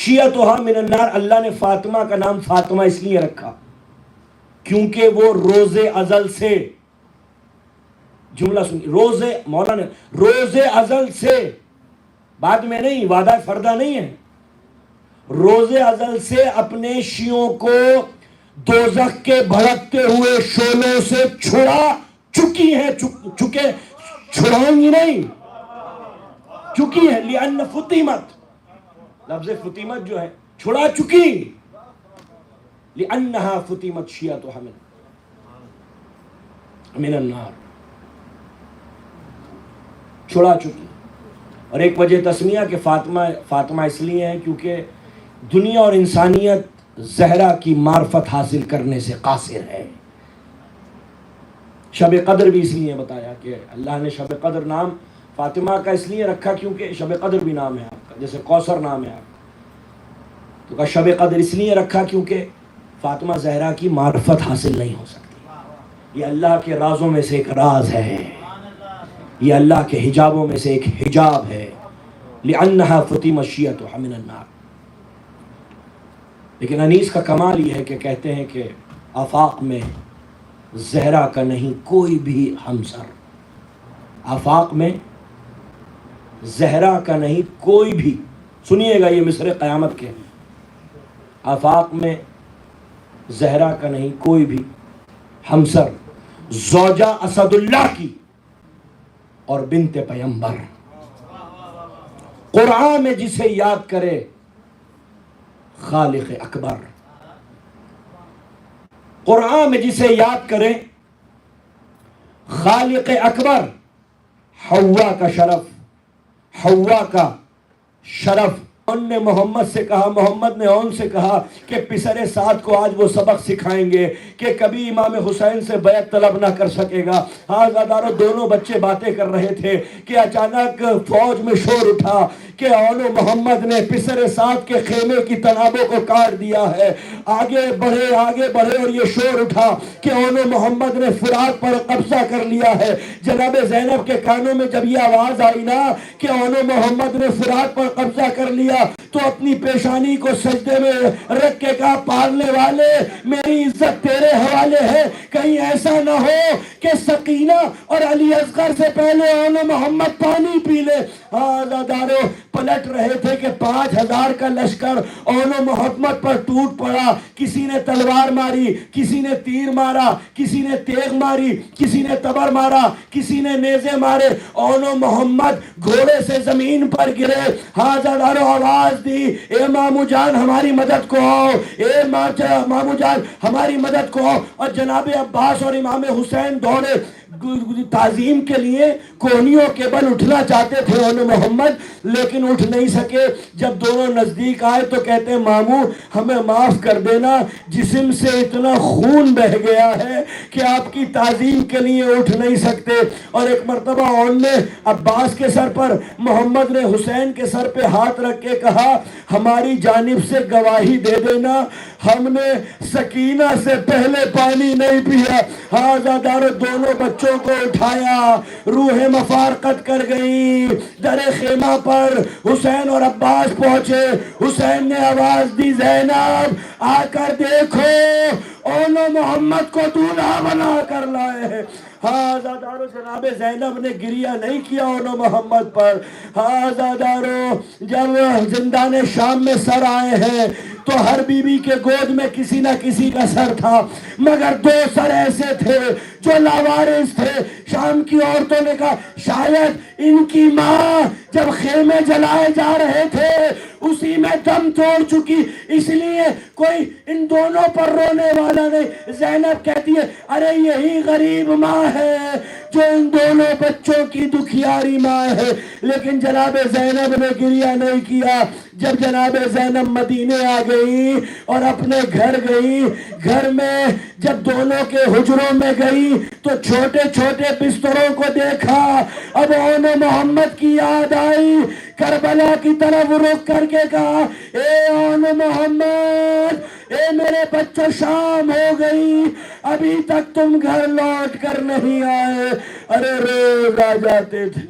شیعتها من النار، اللہ نے فاطمہ کا نام فاطمہ اس لیے رکھا کیونکہ وہ روز ازل سے، جملہ سنیے، مولانا روز ازل سے، بعد میں نہیں، وعدہ فردہ نہیں ہے، روز ازل سے اپنے شیعوں کو دوزخ کے بھڑکتے ہوئے شعلوں سے چھڑا چکی ہے، چھڑائیں گی نہیں، چکی ہے، لأن فطیمت، لفظ فطیمت جو ہے چھڑا چکی، لأنها فطیمت شیعتها من النار، چھڑا چکی۔ اور ایک وجہ تسمیہ کہ فاطمہ اس لیے ہے کیونکہ دنیا اور انسانیت زہرا کی معرفت حاصل کرنے سے قاصر ہے۔ شب قدر بھی اس لیے بتایا کہ اللہ نے شب قدر نام فاطمہ کا اس لیے رکھا کیونکہ شب قدر بھی نام ہے آپ کا، جیسے کوثر نام ہے آپ کا، تو شب قدر اس لیے رکھا کیونکہ فاطمہ زہرا کی معرفت حاصل نہیں ہو سکتی۔ یہ اللہ کے رازوں میں سے ایک راز ہے، یہ اللہ کے حجابوں میں سے ایک حجاب ہے، لأنها فطیمت شیعتها من النار۔ لیکن انیس کا کمال یہ ہے کہ کہتے ہیں کہ آفاق میں زہرا کا نہیں کوئی بھی ہمسر، آفاق میں زہرا کا نہیں کوئی بھی، سنیے گا یہ مصر قیامت کے، آفاق میں زہرا کا نہیں کوئی بھی ہمسر زوجہ اسد اللہ کی اور بنت پیمبر، قرآن میں جسے یاد کرے خالق اکبر، قرآن میں جسے یاد کرے خالق اکبر، حوا کا شرف، حوا کا شرف، ان نے محمد سے کہا، محمد نے ان سے کہا کہ پسر سعد کو آج وہ سبق سکھائیں گے کہ کبھی امام حسین سے بیعت طلب نہ کر سکے گا۔ آزاداروں دونوں بچے باتیں کر رہے تھے کہ اچانک فوج میں شور اٹھا کہ اولو محمد نے پسر سعد کے خیمے کی تنابوں کو کاٹ دیا ہے، آگے بڑھے اور یہ شور اٹھا کہ اولو محمد نے فرات پر قبضہ کر لیا ہے۔ جناب زینب کے کانوں میں جب یہ آواز آئی نا کہ اولو محمد نے فرات پر قبضہ کر لیا تو اپنی پیشانی کو سجدے میں رکھ کے کہا، پالنے والے میری عزت تیرے حوالے ہے، کہیں ایسا نہ ہو کہ سکینہ اور علی اصغر سے پہلے اولو محمد پانی پی لے۔ آزاداروں پلٹ رہے تھے کہ 5000 کا لشکر اولو محمد پر ٹوٹ پڑا، کسی نے تلوار ماری، کسی نے تیر مارا، کسی نے تیغ ماری، کسی نے تبر مارا، کسی نے نیزے مارے، اولو محمد گھوڑے سے زمین پر گرے۔ آزاداروں آواز دی، اے مامو جان ہماری مدد کو آؤ، اے مامو جان ہماری مدد کو آؤ، اور جناب عباس اور امام حسین دوڑے تعظیم کے لیے، کونیوں کے بل اٹھنا چاہتے تھے اولو محمد لیکن اٹھ نہیں سکے۔ جب دونوں نزدیک آئے تو کہتے ہیں مامو ہمیں معاف کر دینا، جسم سے اتنا خون بہ گیا ہے کہ آپ کی تعظیم کے لیے اٹھ نہیں سکتے۔ اور ایک مرتبہ اون نے عباس کے سر پر، محمد نے حسین کے سر پہ ہاتھ رکھ کے کہا، ہماری جانب سے گواہی دے دینا ہم نے سکینہ سے پہلے پانی نہیں پیا۔ آزاداروں دونوں بچوں کو اٹھایا، روح مفارقت کر گئی۔ در خیمہ پر حسین اور عباس پہنچے، حسین نے آواز دی، زینب آ کر دیکھو اولو محمد کو دولہا بنا کر لائے ہیں۔ آزاداروں جناب زینب نے گریہ نہیں کیا اولو محمد پر۔ آزاداروں جب زندان شام میں سر آئے ہیں تو ہر بی بی کے گود میں کسی نہ کسی کا سر تھا، مگر 2 سر ایسے تھے جو لاوارث تھے۔ شام کی عورتوں نے کہا شاید ان کی ماں جب خیمے جلائے جا رہے تھے اسی میں دم توڑ چکی، اس لیے کوئی ان دونوں پر رونے والا نہیں۔ زینب کہتی ہے ارے یہی غریب ماں ہے جو ان دونوں بچوں کی دکھیاری ماں ہے، لیکن جناب زینب نے گریہ نہیں کیا۔ جب جناب زینب مدینے آ گئی اور اپنے گھر گئی، گھر میں جب دونوں کے حجروں میں گئی تو چھوٹے چھوٹے بستروں کو دیکھا، اب اولو محمد کی یاد آئی، کربلا کی طرف رخ کر کے کہا اے اولو محمد، اے میرے بچوں شام ہو گئی ابھی تک تم گھر لوٹ کر نہیں آئے۔ ارے روز آ جاتے تھے،